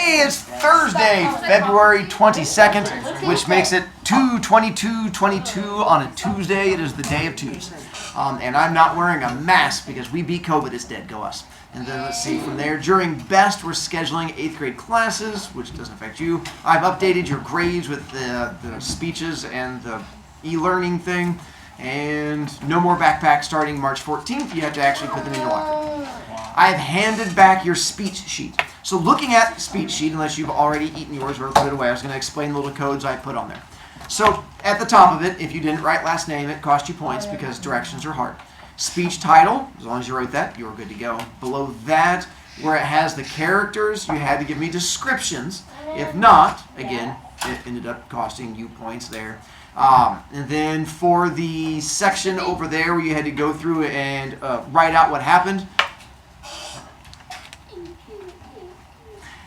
Hey, it's Thursday, February 22nd, which makes it 2/22/22 on a Tuesday. It is the day of twos. And I'm not wearing a mask because we beat COVID. It's dead. Go us. And then let's see, from there, during BEST, we're scheduling 8th grade classes, which doesn't affect you. I've updated your grades with the speeches and the e-learning thing. And no more backpack starting March 14th. You have to actually put them in your locker. I've handed back your speech sheet. So looking at the speech sheet, unless you've already eaten yours or put it away, I was going to explain the little codes I put on there. So at the top of it, if you didn't write last name, it cost you points because directions are hard. Speech title, as long as you wrote that, you were good to go. Below that, where it has the characters, you had to give me descriptions. If not, again, it ended up costing you points there. And then for the section over there where you had to go through and write out what happened,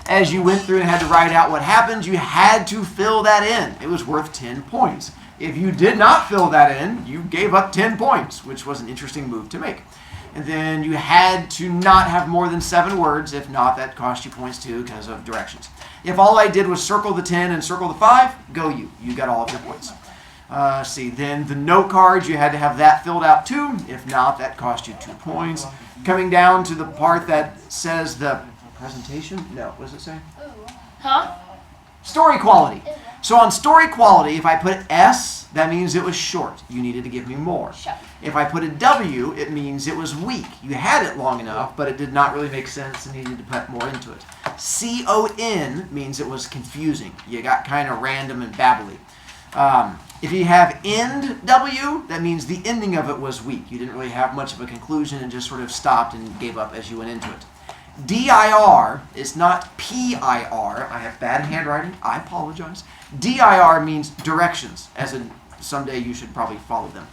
as you went through and had to write out what happened, you had to fill that in. It was worth 10 points. If you did not fill that in, you gave up 10 points, which was an interesting move to make. And then you had to not have more than 7 words. If not, that cost you points too because of directions. If all I did was circle the 10 and circle the 5, go you. You got all of your points. See, then the note cards, you had to have that filled out too. If not, that cost you 2 points. Coming down to the part that says the presentation? No, what does it say? Huh? Story quality. So on story quality, if I put S, that means it was short. You needed to give me more. If I put a W, it means it was weak. You had it long enough, but it did not really make sense and needed to put more into it. CON means it was confusing. You got kind of random and babbly. If you have end W, that means the ending of it was weak. You didn't really have much of a conclusion and just sort of stopped and gave up as you went into it. DIR is not PIR. I have bad handwriting. I apologize. DIR means directions, as in someday you should probably follow them.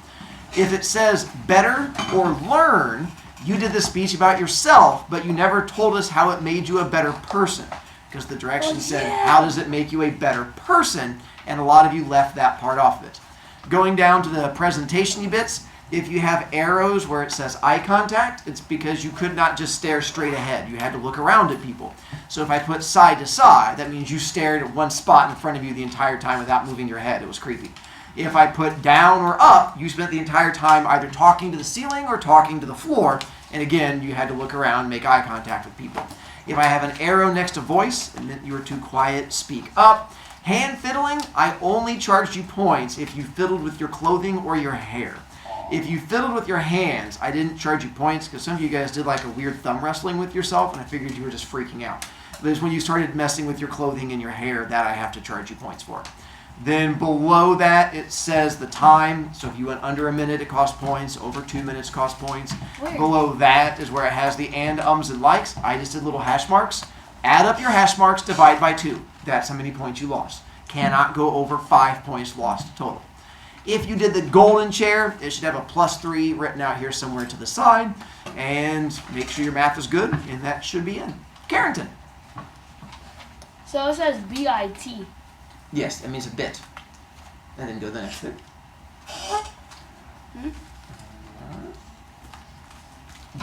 If it says better or learn, you did the speech about yourself, but you never told us how it made you a better person. Because the directions said, how does it make you a better person? And a lot of you left that part off of it. Going down to the presentation bits, if you have arrows where it says eye contact, it's because you could not just stare straight ahead. You had to look around at people. So if I put side to side, that means you stared at one spot in front of you the entire time without moving your head. It was creepy. If I put down or up, you spent the entire time either talking to the ceiling or talking to the floor. And again, you had to look around and make eye contact with people. If I have an arrow next to voice, it meant you were too quiet, speak up. Hand fiddling, I only charged you points if you fiddled with your clothing or your hair. If you fiddled with your hands, I didn't charge you points because some of you guys did like a weird thumb wrestling with yourself and I figured you were just freaking out. But it's when you started messing with your clothing and your hair that I have to charge you points for. Then below that it says the time. So if you went under a minute, it costs points. Over 2 minutes costs points. Weird. Below that is where it has the and, ums, and likes. I just did little hash marks. Add up your hash marks, divide by 2. That's how many points you lost. Cannot go over 5 points lost total. If you did the golden chair, it should have a +3 written out here somewhere to the side. And make sure your math is good, and that should be in. Carrington. So it says BIT. Yes, that means a bit. And then go to the next bit.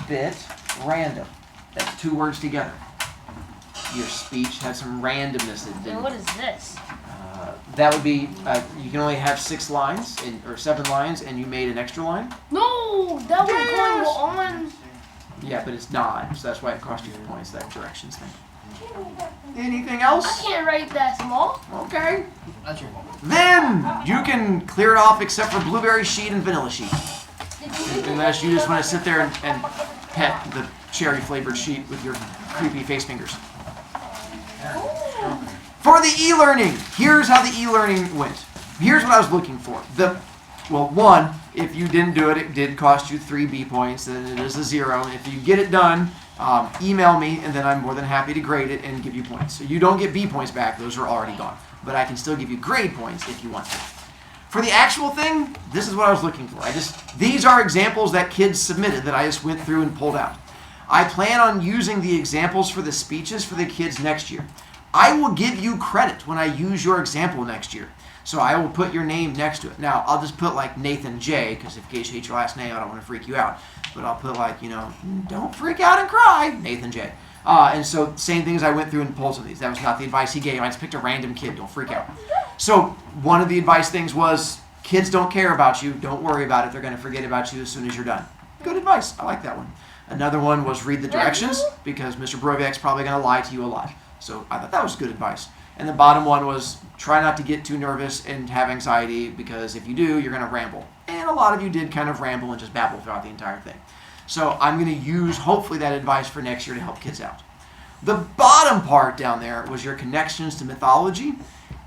Bit random. That's 2 words together. Your speech had some randomness that And didn't. what is this? That would be, you can only have 6 lines, or 7 lines, and you made an extra line. No, that was going on. Yeah, but it's not, so that's why it cost you the points, that directions thing. Anything else? I can't write that small. Okay. Then you can clear it off except for blueberry sheet and vanilla sheet. Unless you just want to sit there and pet the cherry flavored sheet with your creepy face fingers. For the e-learning, here's how the e-learning went. Here's what I was looking for. Well, 1, if you didn't do it, it did cost you 3 B points, then it is a 0. And if you get it done, email me, and then I'm more than happy to grade it and give you points. So you don't get B points back, those are already gone. But I can still give you grade points if you want to. For the actual thing, this is what I was looking for. These are examples that kids submitted that I just went through and pulled out. I plan on using the examples for the speeches for the kids next year. I will give you credit when I use your example next year. So I will put your name next to it. Now, I'll just put like Nathan J, because if in case you hate your last name, I don't want to freak you out. But I'll put like, don't freak out and cry, Nathan J. And so same things I went through and pulled some of these. That was not the advice he gave. I just picked a random kid. Don't freak out. So one of the advice things was, kids don't care about you. Don't worry about it. They're going to forget about you as soon as you're done. Good advice. I like that one. Another one was read the directions, because Mr. Brovic's probably going to lie to you a lot. So I thought that was good advice. And the bottom one was try not to get too nervous and have anxiety, because if you do, you're going to ramble. And a lot of you did kind of ramble and just babble throughout the entire thing. So I'm going to use, hopefully, that advice for next year to help kids out. The bottom part down there was your connections to mythology.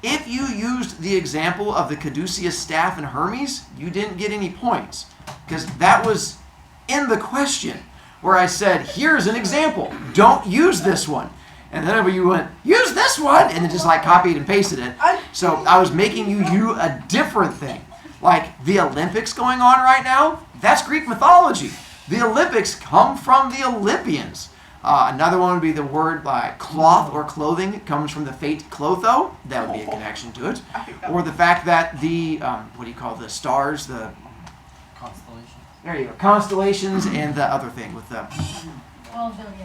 If you used the example of the caduceus staff and Hermes, you didn't get any points, because that was in the question where I said, here's an example. Don't use this one. And then you went, use this one, and then just like copied and pasted it. So I was making you a different thing. Like the Olympics going on right now, that's Greek mythology. The Olympics come from the Olympians. Another one would be the word like cloth or clothing. It comes from the fate clotho. That would be a connection to it. Or the fact that the, what do you call the stars? The Constellations. There you go. Constellations and the other thing with the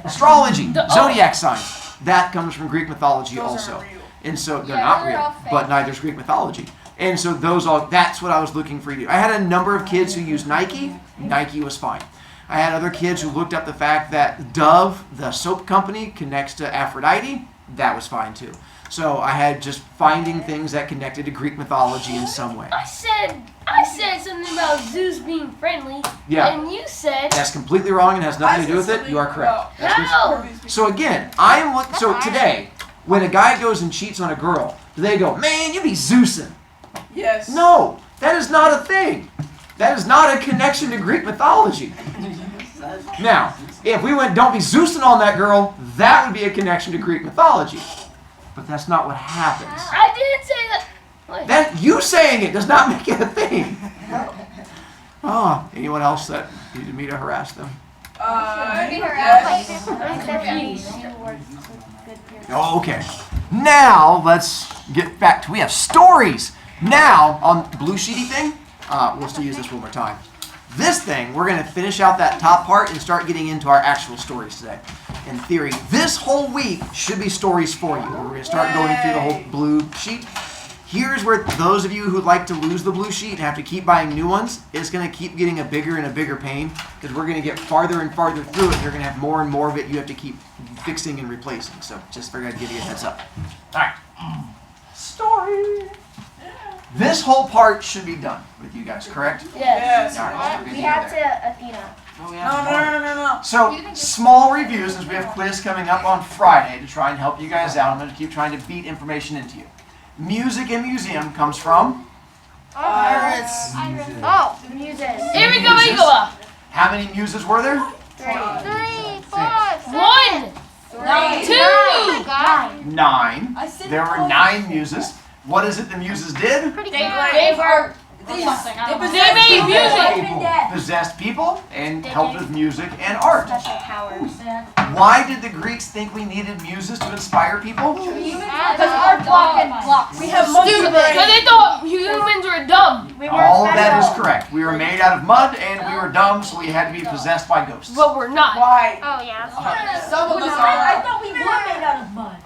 astrology, zodiac signs. That comes from Greek mythology also. And so they're not real, but neither is Greek mythology. And so that's what I was looking for you to do. I had a number of kids who used Nike. Nike was fine. I had other kids who looked up the fact that Dove, the soap company, connects to Aphrodite. That was fine too. So I had just finding things that connected to Greek mythology in some way. I said something about Zeus being friendly. Yeah. And you said that's completely wrong and has nothing to do with it. You are correct. how? So again, so today, when a guy goes and cheats on a girl, do they go, man, you be Zeusing? Yes. No, that is not a thing. That is not a connection to Greek mythology. Now, if we went, don't be Zeusing on that girl, that would be a connection to Greek mythology. But that's not what happens. I didn't say that. What? That you saying it does not make it a thing. Oh, anyone else that needed me to harass them? Yes. Okay. Now let's get back to, we have stories. Now on the blue sheety thing, we'll still use this one more time. This thing, we're going to finish out that top part and start getting into our actual stories today. In theory, this whole week should be stories for you. We're going to start going through the whole blue sheet. Here's where those of you who like to lose the blue sheet and have to keep buying new ones, it's going to keep getting a bigger and a bigger pain, because we're going to get farther and farther through it. You're going to have more and more of it you have to keep fixing and replacing. So just figured I'd give you a heads up. All right. Story. This whole part should be done with you guys, correct? Yes. All right, We have to Athena. Oh, No. So, small review, since we have quiz coming up on Friday to try and help you guys out. I'm going to keep trying to beat information into you. Music and museum comes from? Iris. Oh, muses. Here we go, Igor. How many muses were there? 3, 4, 1, 2. 9. There were 9 muses. What is it the muses did? They were. They made music. Possessed people and helped with music and art. Special powers. Why did the Greeks think we needed muses to inspire people? Because we're blocks. We have Stupid. Because they thought humans were dumb. All of that is correct. We were made out of mud and we were dumb, so we had to be possessed by ghosts. But we're not. Why? Oh, yeah. Some of us I are. thought we were made out of mud.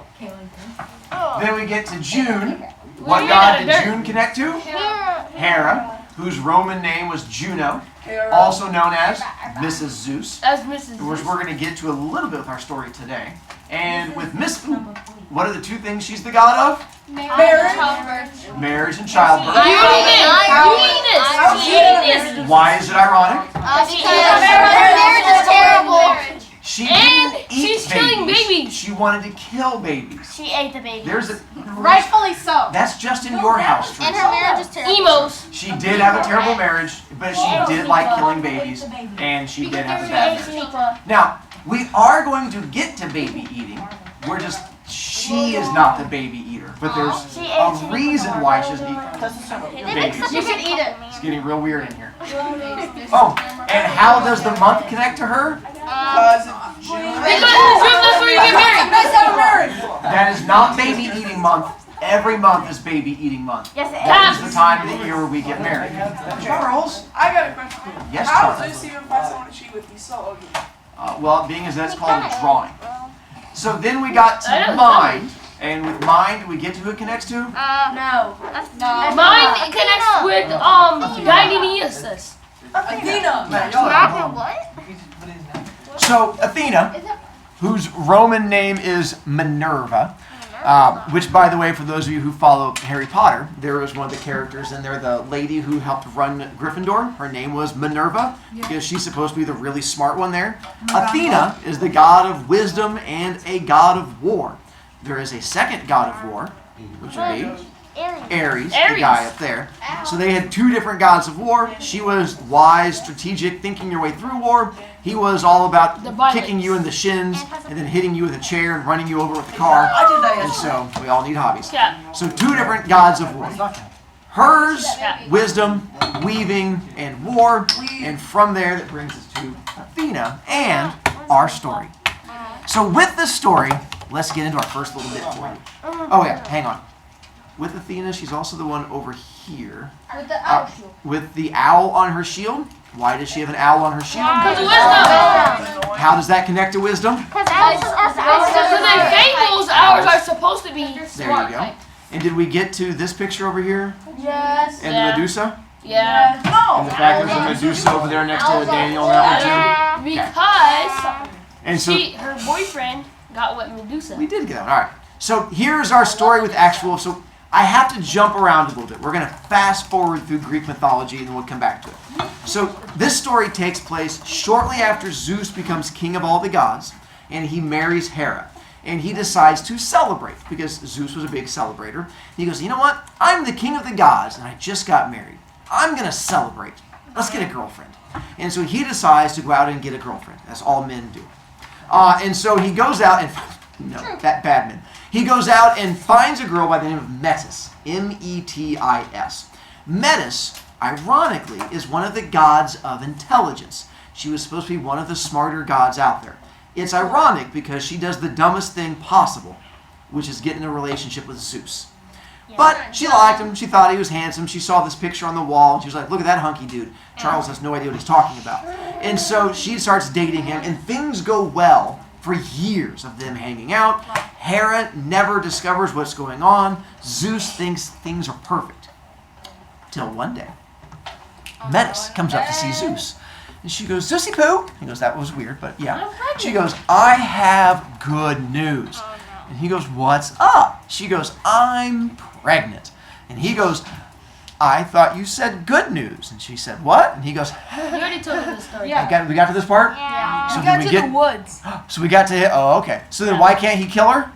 Then we get to June. What god did June connect to? Hera, whose Roman name was Juno, also known as Mrs. Zeus. As Mrs. Which we're going to get to a little bit with our story today. And with Miss, what are the 2 things she's the god of? Marriage and childbirth. You need this. Why is it ironic? Marriage is terrible. She And didn't eat she's killing babies. She wanted to kill babies. She ate the baby. There's a Rightfully so. That's just in your house, And Teresa. her marriage is terrible. Emos. She did have a terrible marriage, but she did like killing babies, and she did have a bad marriage. Now, we are going to get to baby eating. We're just, she is not the baby eater, but there's a reason why she doesn't eat babies. You should eat it. It's getting real weird in here. Oh, and how does the month connect to her? Because June. Because that's where you get married. That's how married. That is not baby eating month. Every month is baby eating month. Yes, it That is the time of the year where we get married. Charles? I got a question. Yes, How Charles. does Zeus even find someone to cheat with? He's so ugly. Well, being as that's called a drawing. So then we got to mind. And with mind, we get to who it connects to? No. Mine connects with Dionysus. Athena. So Athena, whose Roman name is Minerva, which, by the way, for those of you who follow Harry Potter, there was one of the characters in there, the lady who helped run Gryffindor. Her name was Minerva, because she's supposed to be the really smart one there. Athena is the god of wisdom and a god of war. There is a second god of war, which would be Ares, the guy up there. So they had two different gods of war. She was wise, strategic, thinking your way through war. He was all about kicking you in the shins and then hitting you with a chair and running you over with a car. I did that And yesterday. so we all need hobbies. Yeah. So two different gods of war. Hers, wisdom, weaving, and war. And from there, that brings us to Athena and our story. So with this story, let's get into our first little bit for you. Oh yeah, hang on. With Athena, she's also the one over here. With the owl shield. With the owl on her shield. Why does she have an owl on her shield? Because of wisdom. How does that connect to wisdom? Because Because in fables, ours are supposed to be There smart. you go. And did we get to this picture over here? Yes. And Yeah. the Medusa? Yeah. And the fact there's a Medusa over there next to Daniel and that one too? Because And so her boyfriend got with Medusa. we did get that one. All right. So here's our story with actual. So I have to jump around a little bit. We're going to fast forward through Greek mythology and then we'll come back to it. So this story takes place shortly after Zeus becomes king of all the gods and he marries Hera. And he decides to celebrate because Zeus was a big celebrator. He goes, you know what? I'm the king of the gods and I just got married. I'm going to celebrate. Let's get a girlfriend. And so he decides to go out and get a girlfriend. That's all men do. And so he goes out and, no, that bad men. He goes out and finds a girl by the name of Metis, M-E-T-I-S. Metis, ironically, is one of the gods of intelligence. She was supposed to be one of the smarter gods out there. It's ironic because she does the dumbest thing possible, which is get in a relationship with Zeus. But she liked him. She thought he was handsome. She saw this picture on the wall, and she was like, look at that hunky dude. Charles has no idea what he's talking about. And so she starts dating him, and things go well for years of them hanging out. Hera never discovers what's going on. Zeus thinks things are perfect. Till one day, Metis comes up to see Zeus. And she goes, Zeusy poo. He goes, that was weird, but yeah. She goes, I have good news. And he goes, what's up? She goes, I'm pregnant. And he goes, I thought you said good news. And she said, what? And he goes, You already told me the story. we got to this part? Yeah. So We got did to we get, the woods. so we got to, oh, okay. So then why can't he kill her?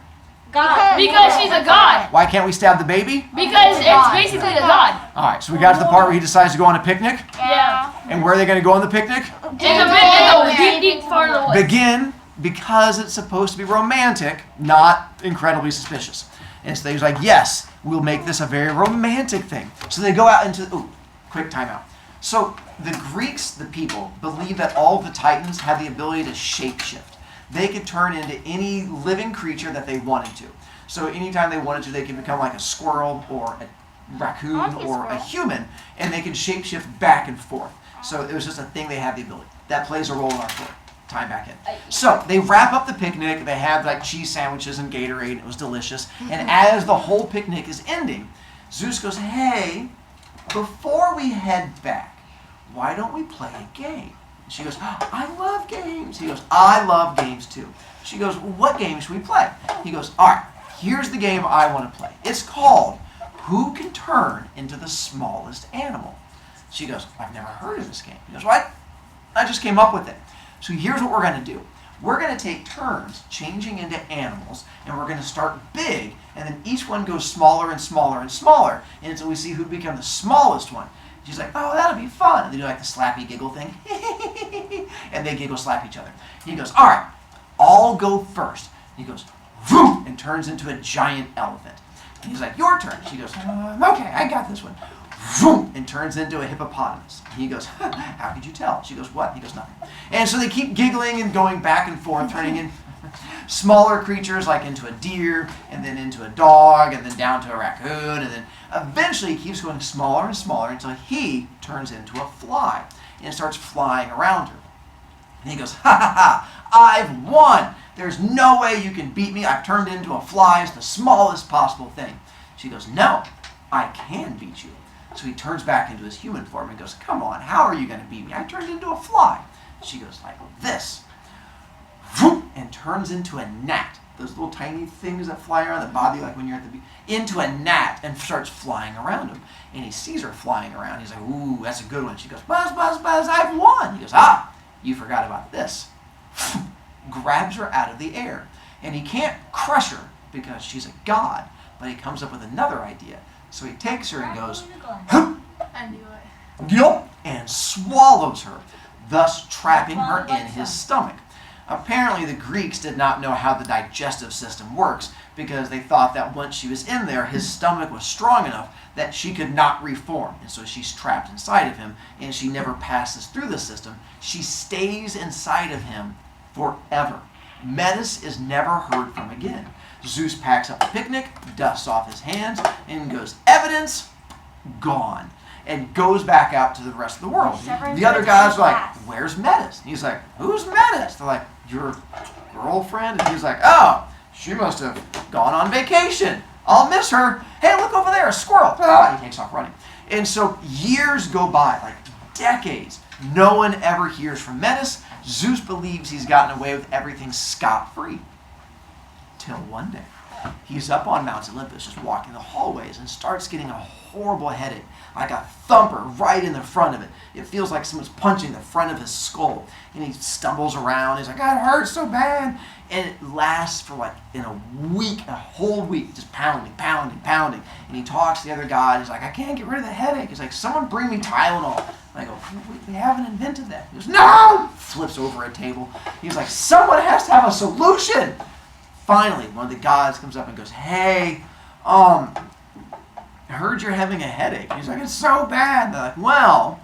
God. Because she's a god. Why can't we stab the baby? Because it's basically the god. All right, so we got to the part where he decides to go on a picnic. Yeah. And where are they going to go on the picnic? It's a deep, deep far in the woods. Begin, because it's supposed to be romantic, not incredibly suspicious. And so he's like, yes, we'll make this a very romantic thing. So they go out into, ooh, quick timeout. So the Greeks, the people, believe that all of the Titans had the ability to shapeshift. They could turn into any living creature that they wanted to. So anytime they wanted to, they could become like a squirrel or a raccoon or a human, and they could shapeshift back and forth. So it was just a thing they had the ability. That plays a role in our story. Time back in. So they wrap up the picnic. They have like cheese sandwiches and Gatorade. And it was delicious. And as the whole picnic is ending, Zeus goes, hey, before we head back, why don't we play a game? She goes, oh, I love games. He goes, I love games too. She goes, well, what game should we play? He goes, all right, here's the game I want to play. It's called Who Can Turn into the Smallest Animal? She goes, I've never heard of this game. He goes, what? I just came up with it. So here's what we're going to do. We're going to take turns changing into animals, and we're going to start big, and then each one goes smaller and smaller and smaller, and until we see who become the smallest one. She's like, oh, that'll be fun. And they do like the slappy giggle thing. And they giggle slap each other. He goes, all right, I'll go first. He goes, vroom, and turns into a giant elephant. And he's like, your turn. She goes, okay, I got this one. Vroom, and turns into a hippopotamus. And he goes, how could you tell? She goes, what? He goes, nothing. And so they keep giggling and going back and forth, turning in smaller creatures like into a deer, and then into a dog, and then down to a raccoon, and then eventually he keeps going smaller and smaller until he turns into a fly and starts flying around her. And he goes, ha ha ha, I've won. There's no way you can beat me. I've turned into a fly. It's the smallest possible thing. She goes, no, I can beat you. So he turns back into his human form and goes, come on, how are you going to beat me? I turned into a fly. She goes like this, and turns into a gnat. Those little tiny things that fly around the body, like when you're at the beach, into a gnat, and starts flying around him. And he sees her flying around. He's like, ooh, that's a good one. She goes, buzz, buzz, buzz, I've won. He goes, ah, you forgot about this. Grabs her out of the air. And he can't crush her because she's a god, but he comes up with another idea. So he takes her and goes, I knew it. yup, and swallows her, thus trapping her in his stomach. Apparently the Greeks did not know how the digestive system works because they thought that once she was in there, his stomach was strong enough that she could not reform. And so she's trapped inside of him, and she never passes through the system. She stays inside of him forever. Metis is never heard from again. Zeus packs up a picnic, dusts off his hands, and goes, evidence, gone. And goes back out to the rest of the world. The other guys are like, where's Metis? And he's like, who's Metis? They're like, your girlfriend? And he's like, oh, she must have gone on vacation. I'll miss her. Hey, look over there, a squirrel. Ah, he takes off running. And so years go by, like decades. No one ever hears from Metis. Zeus believes he's gotten away with everything scot-free. Till one day, he's up on Mount Olympus, just walking the hallways, and starts getting a horrible headache, like a thumper right in the front of it. It feels like someone's punching the front of his skull. And he stumbles around. He's like, God, it hurts so bad. And it lasts for like in a week, a whole week, just pounding, pounding, pounding. And he talks to the other guy. He's like, I can't get rid of the headache. He's like, someone bring me Tylenol. And I go, we haven't invented that. He goes, no! Flips over a table. He's like, someone has to have a solution. Finally, one of the gods comes up and goes, hey, I heard you're having a headache. He's like, it's so bad. And they're like, well,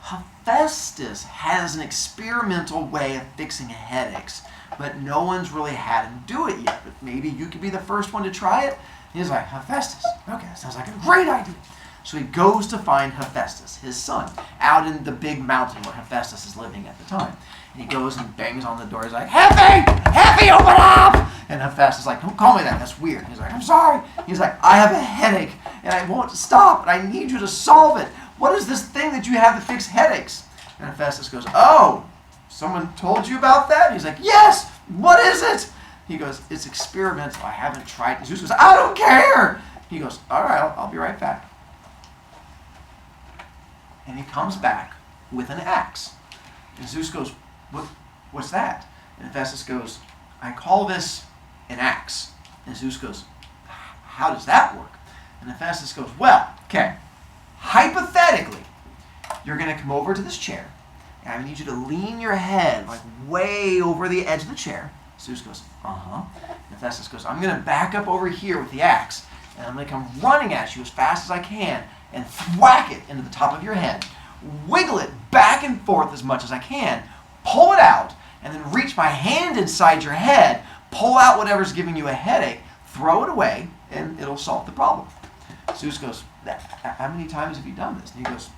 Hephaestus has an experimental way of fixing headaches, but no one's really had him do it yet. But maybe you could be the first one to try it. He's like, Hephaestus. Okay, that sounds like a great idea. So he goes to find Hephaestus, his son, out in the big mountain where Hephaestus is living at the time. And he goes and bangs on the door. He's like, Heppy, open up! And Hephaestus is like, don't call me that. That's weird. He's like, I'm sorry. He's like, I have a headache, and I won't stop, and I need you to solve it. What is this thing that you have to fix headaches? And Hephaestus goes, oh, someone told you about that? And he's like, yes, what is it? He goes, it's experimental. I haven't tried it. Zeus goes, I don't care. He goes, all right, I'll be right back. And he comes back with an axe. And Zeus goes, what's that? And Hephaestus goes, I call this an axe. And Zeus goes, how does that work? And Hephaestus goes, well, okay, hypothetically, you're going to come over to this chair, and I need you to lean your head like way over the edge of the chair. Zeus goes, uh-huh. And Hephaestus goes, I'm going to back up over here with the axe, and I'm going to come running at you as fast as I can and thwack it into the top of your head, wiggle it back and forth as much as I can, pull it out, and then reach my hand inside your head, pull out whatever's giving you a headache, throw it away, and it'll solve the problem. Zeus goes, how many times have you done this? And he goes,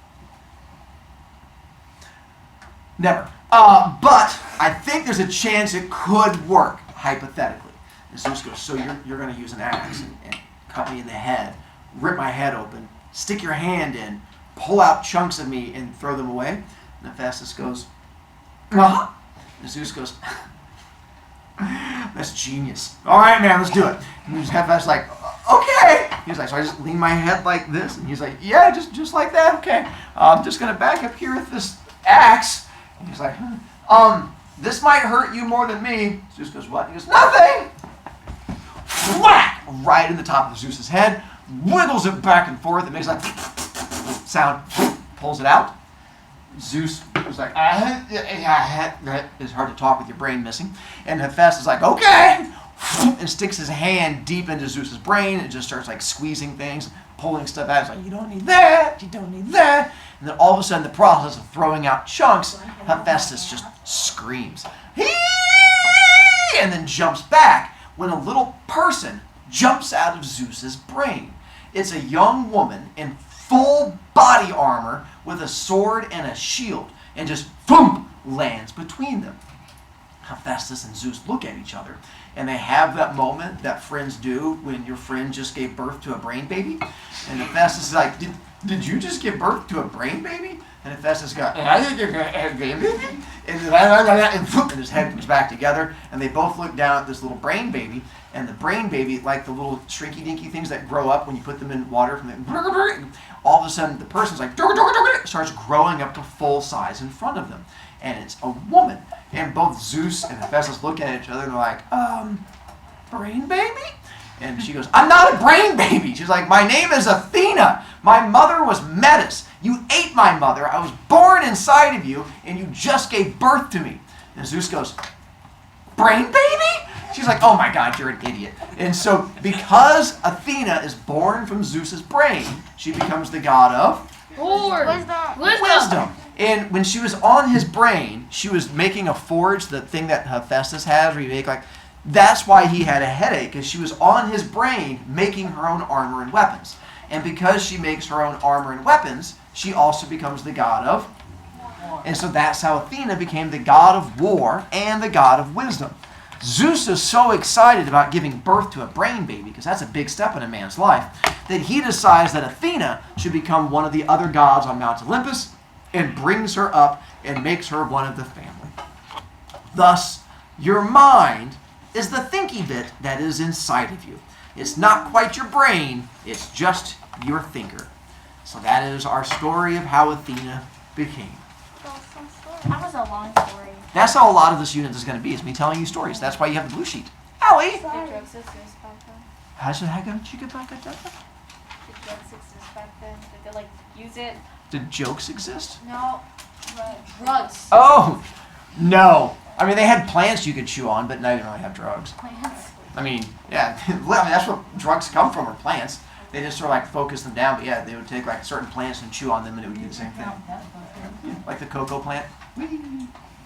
never. But I think there's a chance it could work, hypothetically. And Zeus goes, so you're going to use an axe and cut me in the head, rip my head open, stick your hand in, pull out chunks of me, and throw them away? And Hephaestus goes, uh-huh. And Zeus goes, that's genius. All right, man, let's do it. And Hephaestus like, okay. He's like, so I just lean my head like this? And he's like, yeah, just like that. Okay. I'm just going to back up here with this axe. And he's like, this might hurt you more than me. Zeus goes, what? He goes, nothing. Whack! Right in the top of Zeus's head. Wiggles it back and forth. It makes like sound. Pulls it out. Zeus was like, it's hard to talk with your brain missing. And Hephaestus is like, okay, and sticks his hand deep into Zeus's brain and just starts like squeezing things, pulling stuff out. He's like, you don't need that, you don't need that. And then all of a sudden, the process of throwing out chunks, Hephaestus just screams, and then jumps back when a little person jumps out of Zeus's brain. It's a young woman in full body armor with a sword and a shield, and just boom, lands between them. Hephaestus and Zeus look at each other, and they have that moment that friends do when your friend just gave birth to a brain baby. And Hephaestus is like, did you just give birth to a brain baby? And Hephaestus goes, I didn't give birth to a brain baby. And his head comes back together, and they both look down at this little brain baby. And the brain baby, like the little shrinky-dinky things that grow up when you put them in water, all of a sudden the person's like, starts growing up to full size in front of them. And it's a woman. And both Zeus and Hephaestus look at each other and they're like, brain baby? And she goes, I'm not a brain baby. She's like, my name is Athena. My mother was Metis. You ate my mother. I was born inside of you, and you just gave birth to me. And Zeus goes, brain baby? She's like, oh my God, you're an idiot. And so because Athena is born from Zeus's brain, she becomes the god of wisdom. And when she was on his brain, she was making a forge, the thing that Hephaestus has, where you make like, that's why he had a headache, because she was on his brain making her own armor and weapons. And because she makes her own armor and weapons, she also becomes the god of war. And so that's how Athena became the god of war and the god of wisdom. Zeus is so excited about giving birth to a brain baby, because that's a big step in a man's life, that he decides that Athena should become one of the other gods on Mount Olympus and brings her up and makes her one of the family. Thus, your mind is the thinky bit that is inside of you. It's not quite your brain, it's just your thinker. So that is our story of how Athena became. That was a long story. That's how a lot of this unit is going to be, is me telling you stories. That's why you have the blue sheet. Allie! How should I go? Did jokes exist back then? Did they like use it? Did jokes exist? No. Drugs. Oh! No. I mean, they had plants you could chew on, but now you don't really have drugs. Plants. I mean, yeah, I mean, that's what drugs come from, are plants. They just sort of like focus them down, but yeah, they would take like certain plants and chew on them and it would do the same thing. Yeah, like the cocoa plant.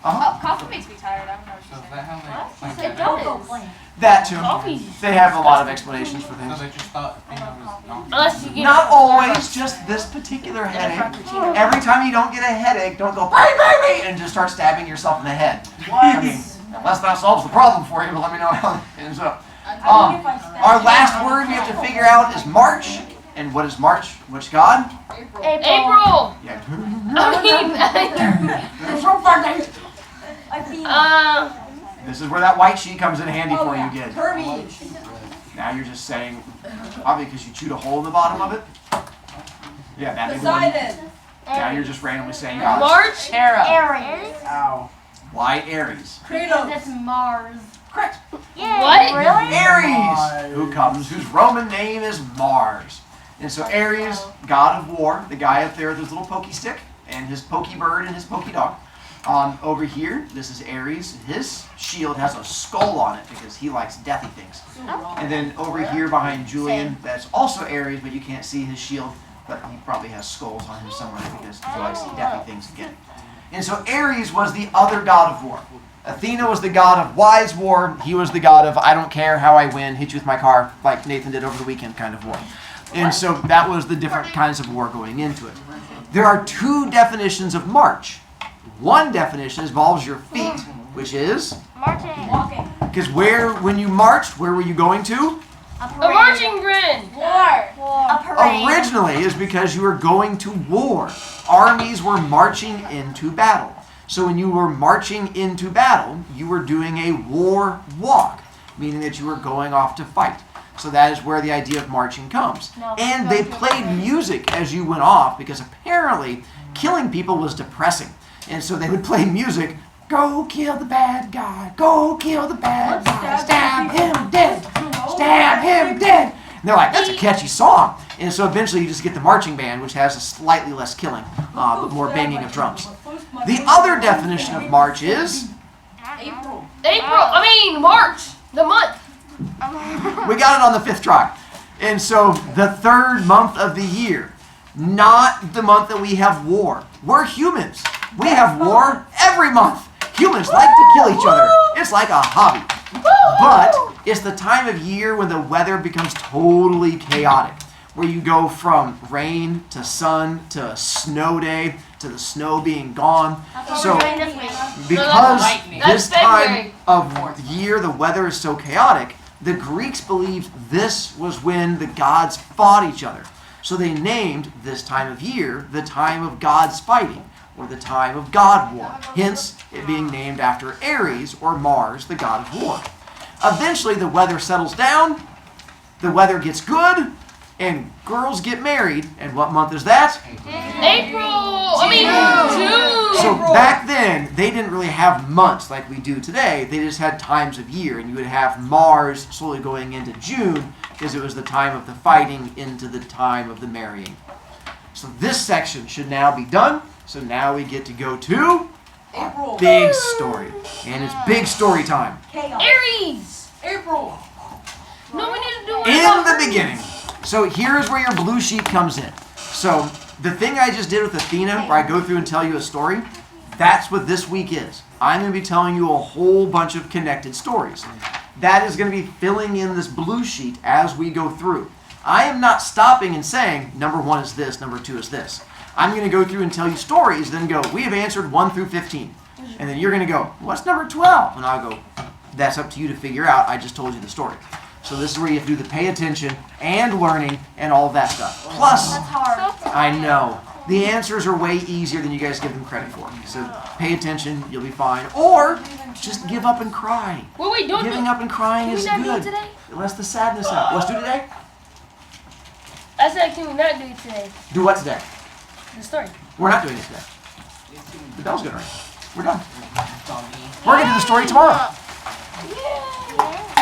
Oh, coffee makes me tired. I don't know what So you're is saying. that how they What? explain She said that? donuts. That too. Coffee. They have a lot of explanations for So things. they just thought Athena was not. Unless you get Not always, just this particular headache. Every time you don't get a headache, don't go, bang, bang, bang, and just start stabbing yourself in the head. I mean, unless that solves the problem for you, but let me know how it ends up. Our last word we have to figure out is March. And what is March? Which god? April. Yeah. This is where that white sheet comes in handy for you, kid. Hermes. Now you're just saying, probably because you chewed a hole in the bottom of it. Yeah, that is the one. Poseidon. Now you're just randomly saying gods. March. Aries. Ow. Why Aries? Kratos. That's Mars. Correct. Yeah. What? Really? Aries, whose Roman name is Mars. And so Aries, god of war, the guy up there with his little pokey stick and his pokey bird and his pokey dog. Over here, this is Aries. His shield has a skull on it because he likes deathy things. And then over here behind Julian, that's also Aries, but you can't see his shield, but he probably has skulls on him somewhere because he likes deathy things again. And so Ares was the other god of war. Athena was the god of wise war. He was the god of I don't care how I win, hit you with my car, like Nathan did over the weekend kind of war. And so that was the different kinds of war going into it. There are two definitions of march. One definition involves your feet, which is? Walking. Because when you marched, where were you going to? A marching band. War. A parade. Originally is because you were going to war. Armies were marching into battle. So when you were marching into battle, you were doing a war walk, meaning that you were going off to fight. So that is where the idea of marching comes. And they played music as you went off because apparently killing people was depressing. And so they would play music, go kill the bad guy, go kill the bad guy, stab him dead, stab him dead. And they're like, that's a catchy song. And so eventually you just get the marching band, which has a slightly less killing, but more banging of drums. The other definition of march is? April. March. The month. We got it on the 5th try. And so the 3rd month of the year, not the month that we have war. We're humans. We have war every month. Humans like to kill each other. It's like a hobby. But it's the time of year when the weather becomes totally chaotic, where you go from rain to sun to a snow day to the snow being gone. So No, because lightning. this That's time February. of year the weather is so chaotic, the Greeks believed this was when the gods fought each other. So they named this time of year the time of gods fighting, or the time of God war. Hence, it being named after Ares, or Mars, the god of war. Eventually, the weather settles down, the weather gets good, and girls get married. And what month is that? June. So back then, they didn't really have months like we do today. They just had times of year. And you would have Mars slowly going into June because it was the time of the fighting into the time of the marrying. So this section should now be done. So now we get to go to April. big story. And it's big story time. Chaos. Aries. April. No, we need to do it. In the beginning. So here's where your blue sheet comes in. So the thing I just did with Athena, where I go through and tell you a story, that's what this week is. I'm going to be telling you a whole bunch of connected stories. That is going to be filling in this blue sheet as we go through. I am not stopping and saying, number 1 is this, number 2 is this. I'm going to go through and tell you stories, then go, we have answered 1 through 15. And then you're going to go, what's number 12? And I'll go, that's up to you to figure out. I just told you the story. So this is where you have to do the pay attention and learning and all of that stuff. Plus, That's hard. I know, the answers are way easier than you guys give them credit for. So pay attention, you'll be fine. Or just give up and cry. Wait, don't Giving do up and crying Can we is not do it good. today? It lets the sadness out. Let's do today. I said, can we not do it today? Do what today? The story. We're not doing it today. The bell's gonna ring. We're done. We're gonna do the story tomorrow.